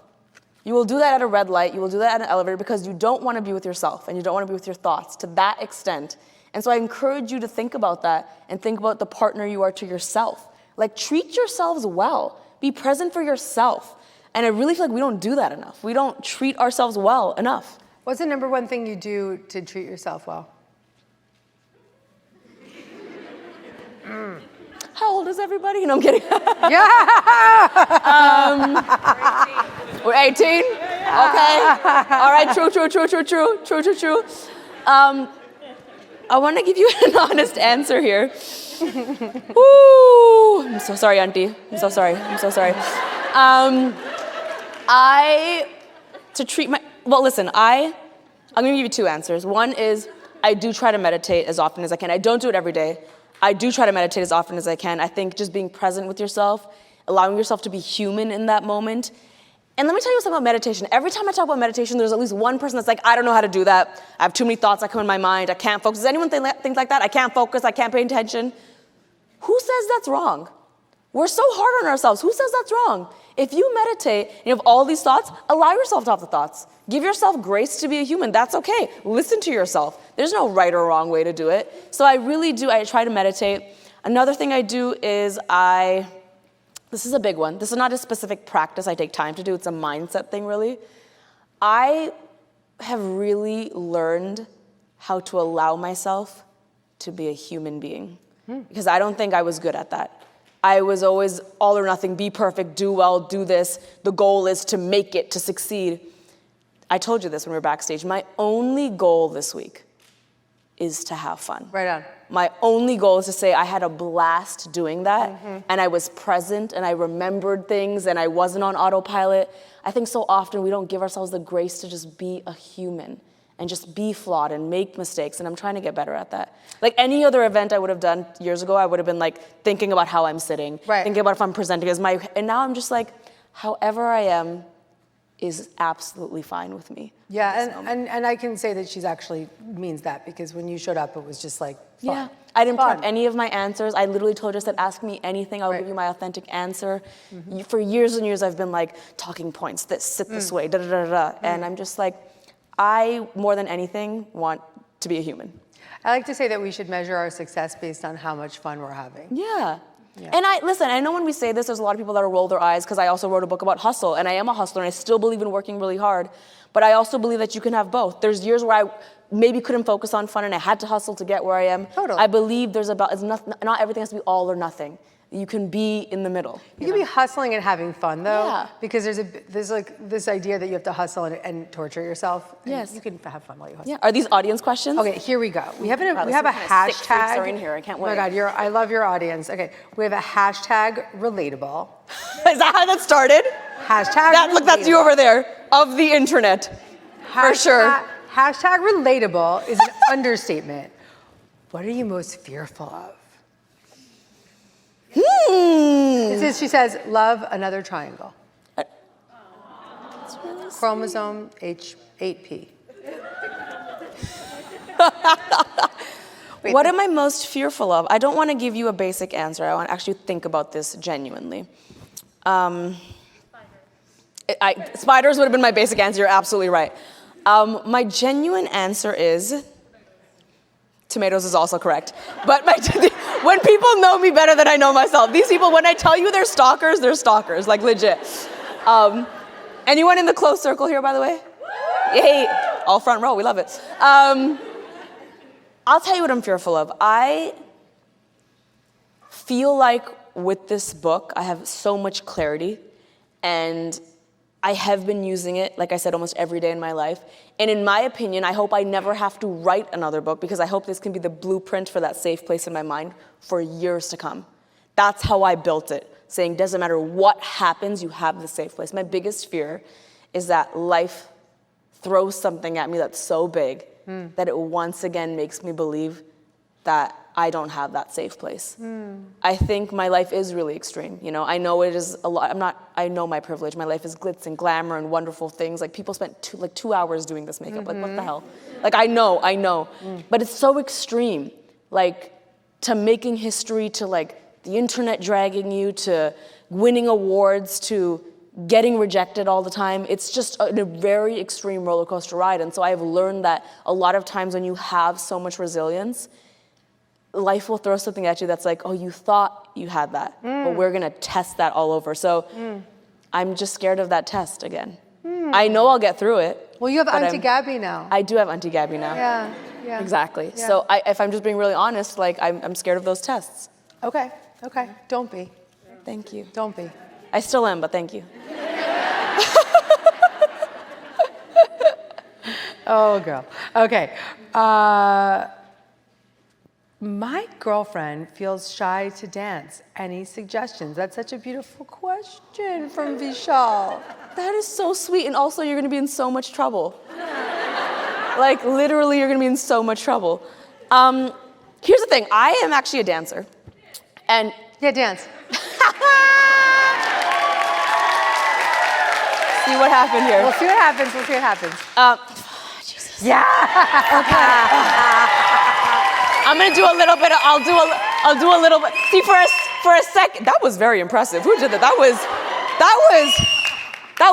You will do that at a red light, you will do that at an elevator because you don't want to be with yourself and you don't want to be with your thoughts to that extent. And so I encourage you to think about that and think about the partner you are to yourself. Like, treat yourselves well. Be present for yourself. And I really feel like we don't do that enough. We don't treat ourselves well enough. What's the number one thing you do to treat yourself well? How old is everybody? No, I'm kidding. Yeah. We're 18? Okay. All right, true. I want to give you an honest answer here. Woo! I'm so sorry, Auntie. I'm so sorry. Listen, I'm going to give you 2 answers. One is I do try to meditate as often as I can. I don't do it every day. I do try to meditate as often as I can. I think just being present with yourself, allowing yourself to be human in that moment. And let me tell you something about meditation. Every time I talk about meditation, there's at least one person that's like, I don't know how to do that. I have too many thoughts that come in my mind. I can't focus. Does anyone think like that? I can't focus. I can't pay attention. Who says that's wrong? We're so hard on ourselves. Who says that's wrong? If you meditate and you have all these thoughts, allow yourself to have the thoughts. Give yourself grace to be a human. That's okay. Listen to yourself. There's no right or wrong way to do it. So I really do. I try to meditate. Another thing I do is this is a big one. This is not a specific practice I take time to do. It's a mindset thing, really. I have really learned how to allow myself to be a human being. Because I don't think I was good at that. I was always all or nothing, be perfect, do well, do this. The goal is to make it, to succeed. I told you this when we were backstage. My only goal this week is to have fun. Right on. My only goal is to say I had a blast doing that, and I was present, and I remembered things, and I wasn't on autopilot. I think so often we don't give ourselves the grace to just be a human and just be flawed and make mistakes, and I'm trying to get better at that. Like any other event I would have done years ago, I would have been like thinking about how I'm sitting, thinking about if I'm presenting as my, and now I'm just like, however I am is absolutely fine with me. Yeah, and I can say that she's actually means that, because when you showed up, it was just like fun. Yeah, I didn't prep any of my answers. I literally told her, I said, ask me anything, I'll give you my authentic answer. For years and years, I've been like, talking points, this, sit this way, da da da da. And I'm just like, I, more than anything, want to be a human. I like to say that we should measure our success based on how much fun we're having. Yeah. And I know when we say this, there's a lot of people that will roll their eyes, because I also wrote a book about hustle, and I am a hustler, and I still believe in working really hard, but I also believe that you can have both. There's years where I maybe couldn't focus on fun, and I had to hustle to get where I am. Totally. I believe it's not everything has to be all or nothing. You can be in the middle. You can be hustling and having fun, though, Yeah. because there's like this idea that you have to hustle and torture yourself. And Yes. you can have fun while you hustle. Yeah. Are these audience questions? Okay, here we go. We have a Sick hashtag. freaks are in here. I can't wait. Oh my God, I love your audience. Okay, we have a hashtag relatable. Is that how that started? Hashtag Look, that's you over there, of the internet. For sure. Hashtag relatable is an understatement. What are you most fearful of? She says, love another triangle. Really Chromosome H8P. What am I most fearful of? I don't want to give you a basic answer. I want to actually think about this genuinely. Spiders would have been my basic answer. You're absolutely right. My genuine answer is tomatoes is also correct. But when people know me better than I know myself, these people, when I tell you they're stalkers, like legit. Anyone in the close circle here, by the way? Yay, all front row, we love it. I'll tell you what I'm fearful of. I feel like with this book, I have so much clarity, and I have been using it, like I said, almost every day in my life. And in my opinion, I hope I never have to write another book, because I hope this can be the blueprint for that safe place in my mind for years to come. That's how I built it, saying doesn't matter what happens, you have the safe place. My biggest fear is that life throws something at me that's so big that it once again makes me believe that I don't have that safe place. I think my life is really extreme. You know, I know it is a lot. I know my privilege. My life is glitz and glamour and wonderful things. Like people spent 2 hours doing this makeup. Like what the hell? Like I know. But it's so extreme. Like to making history, to like the internet dragging you, to winning awards, to getting rejected all the time. It's just a very extreme roller coaster ride. And so I've learned that a lot of times when you have so much resilience, life will throw something at you that's like, oh, you thought you had that, but we're gonna test that all over. So I'm just scared of that test again. I know I'll get through it. Well, you have Auntie Gabby now. I do have Auntie Gabby now. Yeah. Exactly. Yeah. So if I'm just being really honest, like I'm scared of those tests. Okay. Don't be. Thank you. Don't be. I still am, but thank you. Oh, girl. Okay. My girlfriend feels shy to dance. Any suggestions? That's such a beautiful question from Vishal. That is so sweet, and also you're gonna be in so much trouble. Like literally, you're gonna be in so much trouble. Here's the thing, I am actually a dancer, and Yeah, dance. see what happened here. We'll see what happens. Jesus. Yeah. I'm gonna do a little bit of, I'll do a little bit. See, for a second, that was very impressive. Who did that? That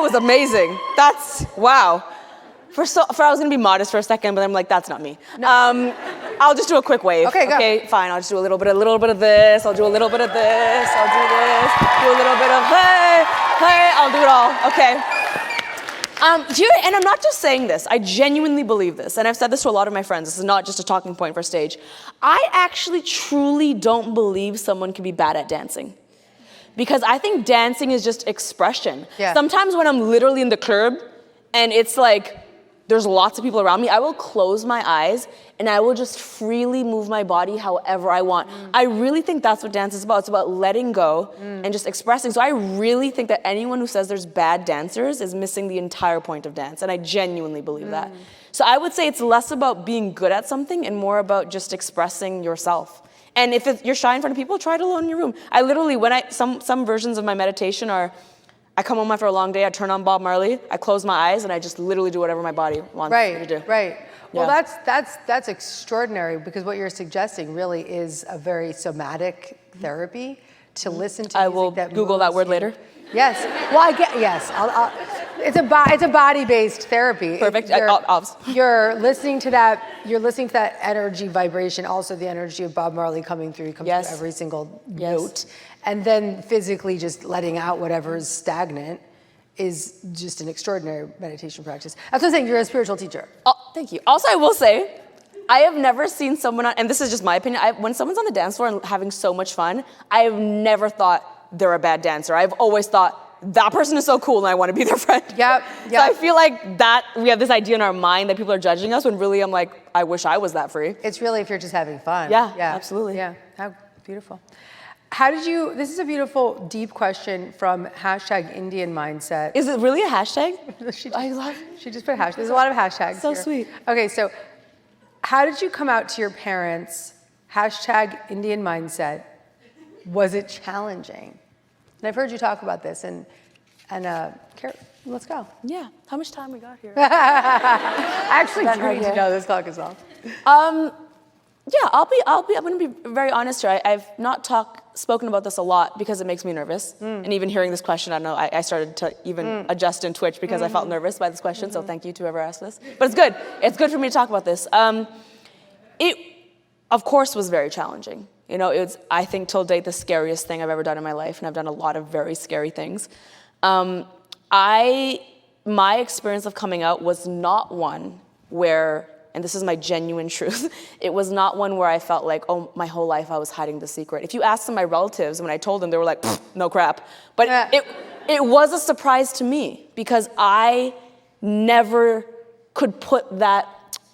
was amazing. That's, wow. I was gonna be modest for a second, but I'm like, that's not me. No. I'll just do a quick wave. Okay, go. Okay, fine, I'll just do a little bit of this, I'll do a little bit of this, I'll do this, do a little bit of hey, I'll do it all, okay. And I'm not just saying this, I genuinely believe this, and I've said this to a lot of my friends, this is not just a talking point for stage. I actually truly don't believe someone can be bad at dancing. Because I think dancing is just expression. Yeah. Sometimes when I'm literally in the club, and it's like, there's lots of people around me, I will close my eyes and I will just freely move my body however I want. I really think that's what dance is about. It's about letting go and just expressing. So I really think that anyone who says there's bad dancers is missing the entire point of dance, and I genuinely believe that. So I would say it's less about being good at something and more about just expressing yourself. And if you're shy in front of people, try it alone in your room. I literally, some versions of my meditation are, I come home after a long day, I turn on Bob Marley, I close my eyes, and I just literally do whatever my body wants me to do. Right. Well, Yeah. that's extraordinary, because what you're suggesting really is a very somatic therapy to listen to I music will that Google that moves word you. later. Yes. Well, yes. It's a body-based therapy. Perfect. You're listening to that. You're listening to that energy vibration. Also, the energy of Bob Marley coming through through every single note, and then physically just letting out whatever's stagnant is just an extraordinary meditation practice. That's what I'm saying. You're a spiritual teacher. Oh, thank you. Also, I will say, I have never seen someone, and this is just my opinion, when someone's on the dance floor and having so much fun, I have never thought they're a bad dancer. I've always thought, that person is so cool and I want to be their friend. Yep. So I feel like that we have this idea in our mind that people are judging us, when really I'm like, I wish I was that free. It's really if you're just having fun. Yeah, absolutely. Yeah, how beautiful. How did you, this is a beautiful, deep question from #Indian Mindset. Is it really a hashtag? She just put hashtag. There's a lot of hashtags So here. sweet. Okay, so how did you come out to your parents? #Indian Mindset. Was it challenging? And I've heard you talk about this, and let's go. Yeah. How much time we got here? Actually, That you right need to know this clock is off. Yeah, I'm gonna be very honest here. I've not spoken about this a lot because it makes me nervous. And even hearing this question, I don't know, I started to even adjust in Twitch because I felt nervous by this question, so thank you to whoever asked this. But it's good. It's good for me to talk about this. It, of course, was very challenging. You know, it's, I think, till date, the scariest thing I've ever done in my life, and I've done a lot of very scary things. My experience of coming out was not one where, and this is my genuine truth, it was not one where I felt like, oh, my whole life I was hiding the secret. If you asked some of my relatives, when I told them, they were like, no crap. But it was a surprise to me, because I never could put that,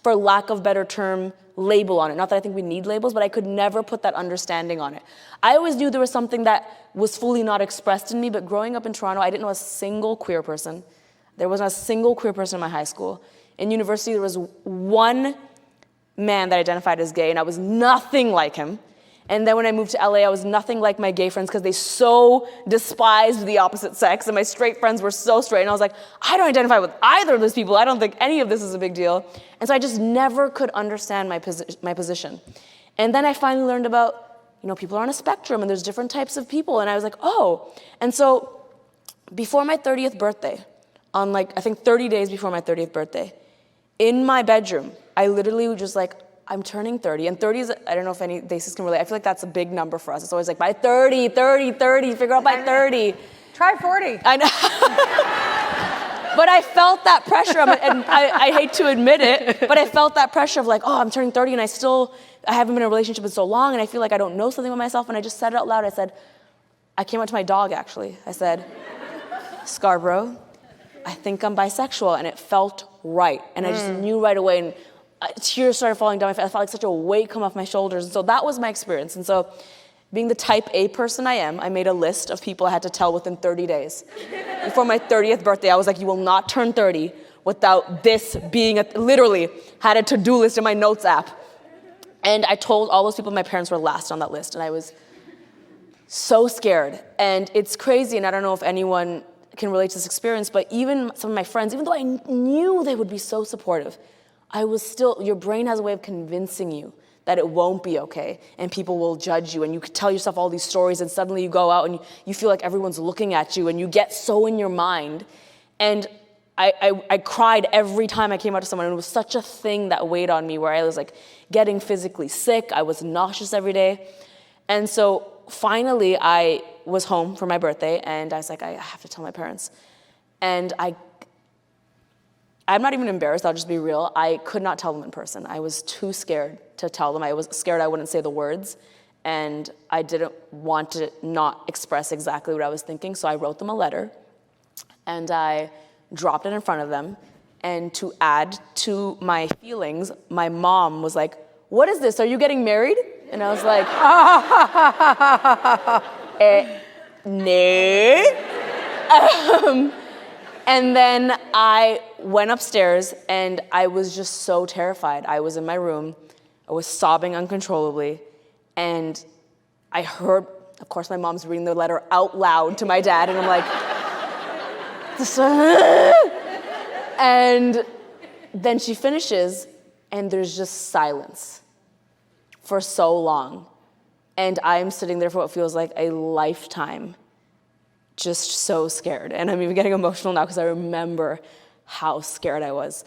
for lack of better term, label on it. Not that I think we need labels, but I could never put that understanding on it. I always knew there was something that was fully not expressed in me, but growing up in Toronto, I didn't know a single queer person. There wasn't a single queer person in my high school. In university, there was one man that identified as gay, and I was nothing like him. And then when I moved to LA, I was nothing like my gay friends, because they so despised the opposite sex, and my straight friends were so straight. And I was like, I don't identify with either of those people. I don't think any of this is a big deal. And so I just never could understand my position. And then I finally learned about, you know, people are on a spectrum, and there's different types of people. And I was like, oh. And so before my 30th birthday, on like, I think 30 days before my 30th birthday, in my bedroom, I literally was just like, I'm turning 30, and 30 is, I don't know if any basis can relate, I feel like that's a big number for us. It's always like, by 30, figure out by 30. Try 40. I know. But I felt that pressure, and I hate to admit it, but I felt that pressure of like, oh, I'm turning 30, and I haven't been in a relationship in so long, and I feel like I don't know something about myself, and I just said it out loud. I came out to my dog, actually. I said, Scarborough, I think I'm bisexual, and it felt right, and I just knew right away, and tears started falling down my face. I felt like such a weight come off my shoulders. And so that was my experience. And so being the type A person I am, I made a list of people I had to tell within 30 days. Before my 30th birthday, I was like, you will not turn 30 without this being, literally had a to-do list in my notes app. And I told all those people, my parents were last on that list. And I was so scared. And it's crazy, and I don't know if anyone can relate to this experience, but even some of my friends, even though I knew they would be so supportive, I was still, your brain has a way of convincing you that it won't be okay, and people will judge you, and you could tell yourself all these stories, and suddenly you go out and you feel like everyone's looking at you, and you get so in your mind. And I cried every time I came out to someone, and it was such a thing that weighed on me, where I was like getting physically sick, I was nauseous every day. And so finally I was home for my birthday, and I was like, I have to tell my parents. And I'm not even embarrassed, I'll just be real. I could not tell them in person. I was too scared to tell them. I was scared I wouldn't say the words, and I didn't want to not express exactly what I was thinking, so I wrote them a letter, and I dropped it in front of them, and to add to my feelings, my mom was like, "What is this, are you getting married?" And I was like, no. And then I went upstairs and I was just so terrified. I was in my room, I was sobbing uncontrollably, and I heard, of course, my mom's reading the letter out loud to my dad, and I'm like, and then she finishes, and there's just silence for so long. And I'm sitting there for what feels like a lifetime, just so scared. And I'm even getting emotional now because I remember how scared I was.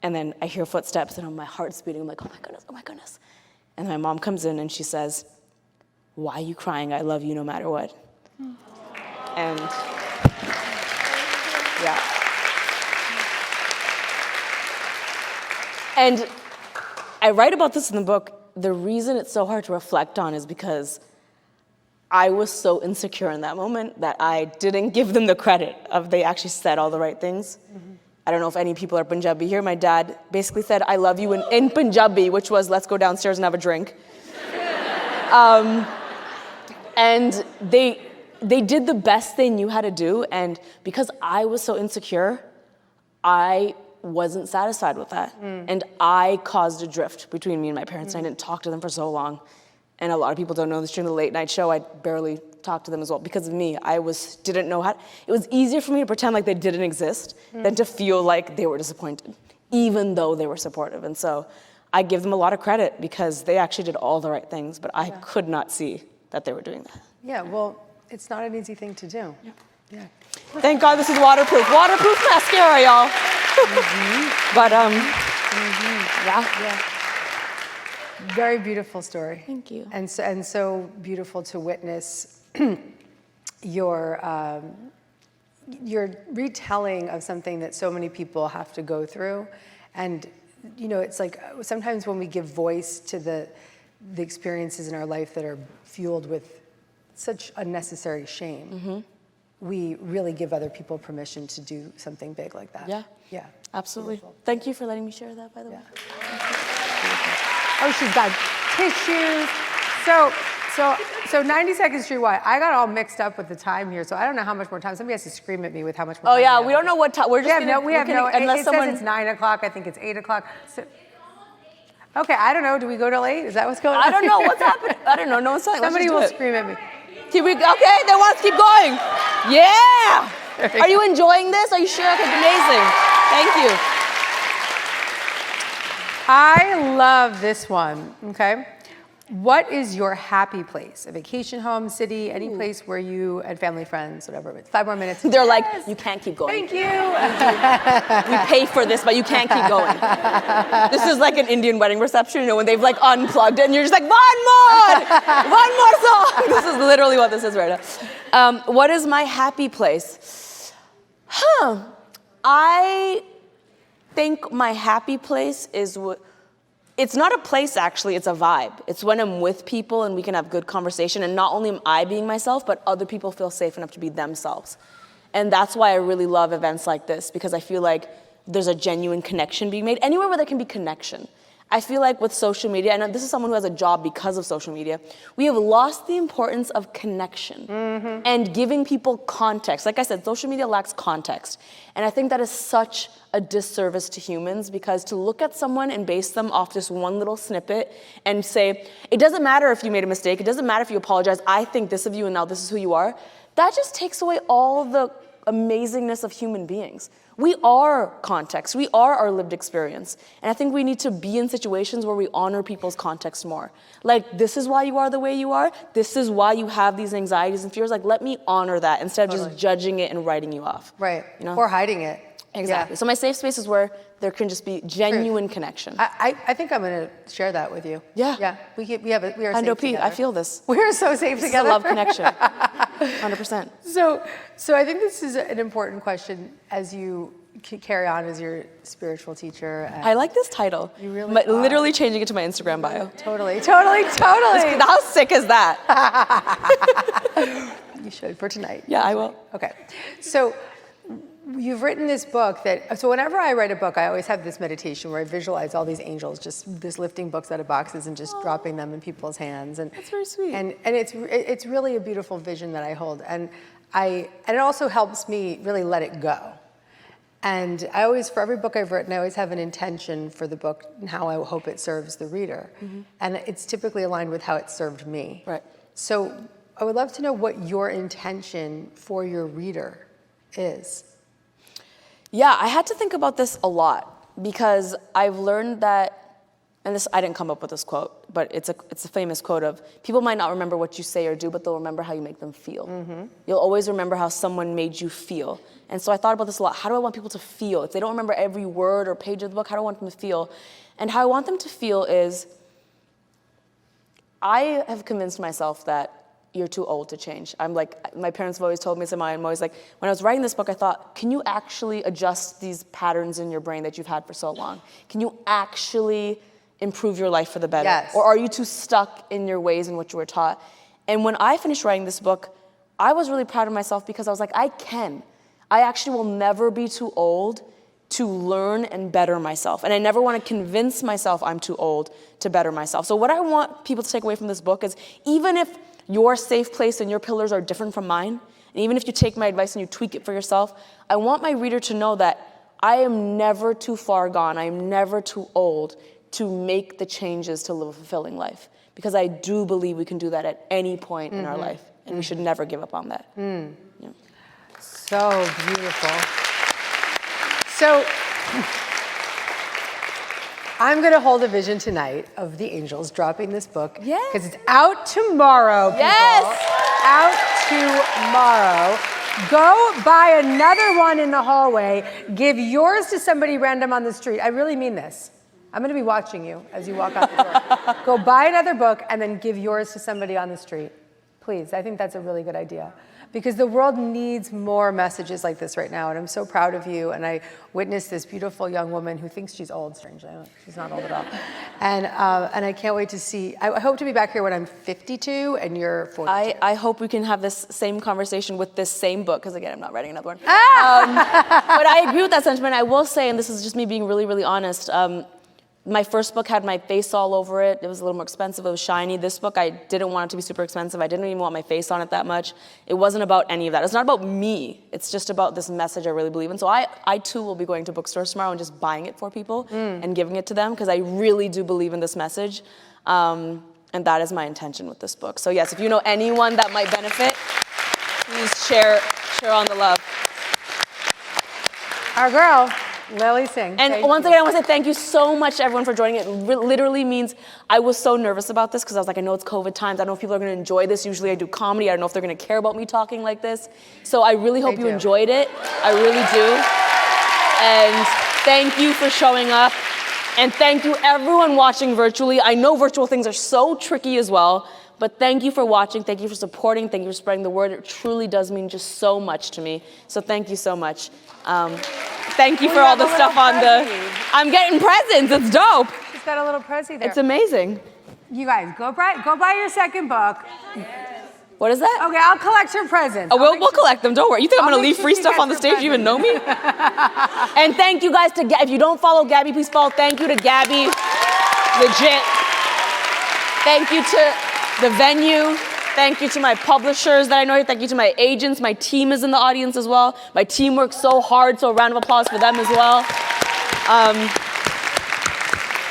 And then I hear footsteps and my heart's beating. I'm like, oh my goodness, oh my goodness. And my mom comes in and she says, "Why are you crying? I love you no matter what." And yeah. And I write about this in the book. The reason it's so hard to reflect on is because I was so insecure in that moment that I didn't give them the credit of they actually said all the right things. Mm-hmm. I don't know if any people are Punjabi here. My dad basically said, "I love you" in Punjabi, which was, "Let's go downstairs and have a drink." And they did the best they knew how to do. And because I was so insecure, I wasn't satisfied with that. And I caused a drift between me and my parents. I didn't talk to them for so long. And a lot of people don't know this. During the late night show, I barely talked to them as well. Because of me, didn't know how. It was easier for me to pretend like they didn't exist than to feel like they were disappointed, even though they were supportive. And so I give them a lot of credit because they actually did all the right things, but I could not see that they were doing that. Yeah, well, it's not an easy thing to do. Yeah. Thank God this is waterproof. Waterproof mascara, y'all. But yeah. Very beautiful story. Thank you. And so beautiful to witness your retelling of something that so many people have to go through. And it's like sometimes when we give voice to the experiences in our life that are fueled with such unnecessary shame, we really give other people permission to do something big like that. Yeah. Absolutely. Beautiful. Thank you for letting me share that, by the way. Oh, she's got tissues. So 90 Seconds to Why. I got all mixed up with the time here, so I don't know how much more time. Somebody has to scream at me with how much more time. Oh yeah, we don't know what time. We're just unless someone says it's 9 o'clock. I think it's 8 o'clock. So, okay, I don't know. Do we go till 8? Is that what's going on? I don't know what's happening. I don't know. No one's telling. Somebody will scream at me. Okay, they want us to keep going. Yeah. Are you enjoying this? Are you sure? Okay, amazing. Thank you. I love this one, okay? What is your happy place? A vacation home, city, any place where you and family, friends, whatever. 5 more minutes. They're like, you can't keep going. Thank you. We pay for this, but you can't keep going. This is like an Indian wedding reception, when they've like unplugged it and you're just like, one more song. This is literally what this is right now. What is my happy place? I think my happy place is it's not a place, actually, it's a vibe. It's when I'm with people and we can have good conversation, and not only am I being myself, but other people feel safe enough to be themselves. And that's why I really love events like this, because I feel like there's a genuine connection being made, anywhere where there can be connection. I feel like with social media, and this is someone who has a job because of social media, we have lost the importance of connection and giving people context. Like I said, social media lacks context. And I think that is such a disservice to humans, because to look at someone and base them off just one little snippet and say, it doesn't matter if you made a mistake, it doesn't matter if you apologize, I think this of you and now this is who you are, that just takes away all the amazingness of human beings. We are context. We are our lived experience. And I think we need to be in situations where we honor people's context more. Like, this is why you are the way you are. This is why you have these anxieties and fears. Like, let me honor that instead of just judging it and writing you off. Right. Or hiding it. Exactly. So my safe space is where there can just be genuine connection. I think I'm going to share that with you. Yeah. We are safe together. I feel this. We are so safe together. It's a love connection. 100%. So I think this is an important question as you carry on as your spiritual teacher. I like this title. You really literally changing it to my Instagram bio. Totally. How sick is that? You should, for tonight. Yeah, I will. Okay. So you've written this book so whenever I write a book, I always have this meditation where I visualize all these angels just lifting books out of boxes and just dropping them in people's hands. And that's very sweet. And it's really a beautiful vision that I hold. And it also helps me really let it go. And I always, for every book I've written, I always have an intention for the book and how I hope it serves the reader. Mm-hmm. And it's typically aligned with how it served me. Right. So I would love to know what your intention for your reader is. Yeah, I had to think about this a lot because I've learned that, and this, I didn't come up with this quote, but it's a famous quote of, people might not remember what you say or do, but they'll remember how you make them feel. Mm-hmm. You'll always remember how someone made you feel. And so I thought about this a lot. How do I want people to feel? If they don't remember every word or page of the book, how do I want them to feel? And how I want them to feel is, I have convinced myself that you're too old to change. I'm like, my parents have always told me, I'm always like, when I was writing this book, I thought, can you actually adjust these patterns in your brain that you've had for so long? Can you actually improve your life for the better? Yes. Or are you too stuck in your ways and what you were taught? And when I finished writing this book, I was really proud of myself because I was like, I actually will never be too old to learn and better myself. And I never want to convince myself I'm too old to better myself. So what I want people to take away from this book is, even if your safe place and your pillars are different from mine, and even if you take my advice and you tweak it for yourself, I want my reader to know that I am never too far gone. I am never too old to make the changes to live a fulfilling life. Because I do believe we can do that at any point in our life, and we should never give up on that. Mm. Yeah. So beautiful. So I'm going to hold a vision tonight of the angels dropping this book. Yes. Because it's out tomorrow, people. Yes. Out tomorrow. Go buy another one in the hallway. Give yours to somebody random on the street. I really mean this. I'm going to be watching you as you walk out the door. Go buy another book and then give yours to somebody on the street. Please. I think that's a really good idea. Because the world needs more messages like this right now, and I'm so proud of you. And I witnessed this beautiful young woman who thinks she's old, strangely. She's not old at all. And I can't wait to see. I hope to be back here when I'm 52 and you're 42. I hope we can have this same conversation with this same book, because again, I'm not writing another one. But I agree with that sentiment. I will say, and this is just me being really, really honest, my first book had my face all over it. It was a little more expensive. It was shiny. This book, I didn't want it to be super expensive. I didn't even want my face on it that much. It wasn't about any of that. It's not about me. It's just about this message I really believe in. So I too will be going to bookstores tomorrow and just buying it for people and giving it to them, because I really do believe in this message. And that is my intention with this book. So yes, if you know anyone that might benefit, please share on the love. Our girl, Lilly Singh. And once again, I want to say thank you so much to everyone for joining. It literally means, I was so nervous about this because I was like, I know it's COVID times. I don't know if people are going to enjoy this. Usually I do comedy. I don't know if they're going to care about me talking like this. So I really hope you enjoyed it. I really do. And thank you for showing up. And thank you everyone watching virtually. I know virtual things are so tricky as well. But thank you for watching. Thank you for supporting. Thank you for spreading the word. It truly does mean just so much to me. So thank you so much. Thank you for all the stuff on the... I'm getting presents. It's dope. She's got a little prezi there. It's amazing. You guys, go buy your second book. What is that? Okay, I'll collect your presents. Oh, we'll collect them. Don't worry. You think I'm going to leave free stuff on the stage? You even know me? And thank you guys to... If you don't follow Gabby, please follow. Thank you to Gabby. Legit. Thank you to the venue. Thank you to my publishers that I know here. Thank you to my agents. My team is in the audience as well. My team works so hard, so a round of applause for them as well.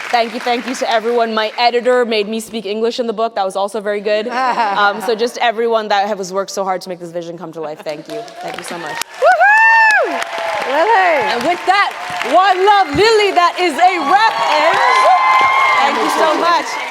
Thank you to everyone. My editor made me speak English in the book. That was also very good. So just everyone that has worked so hard to make this vision come to life. Thank you. Thank you so much. Woohoo! Lilly! And with that, one love, Lilly, that is a wrap. And thank you so much.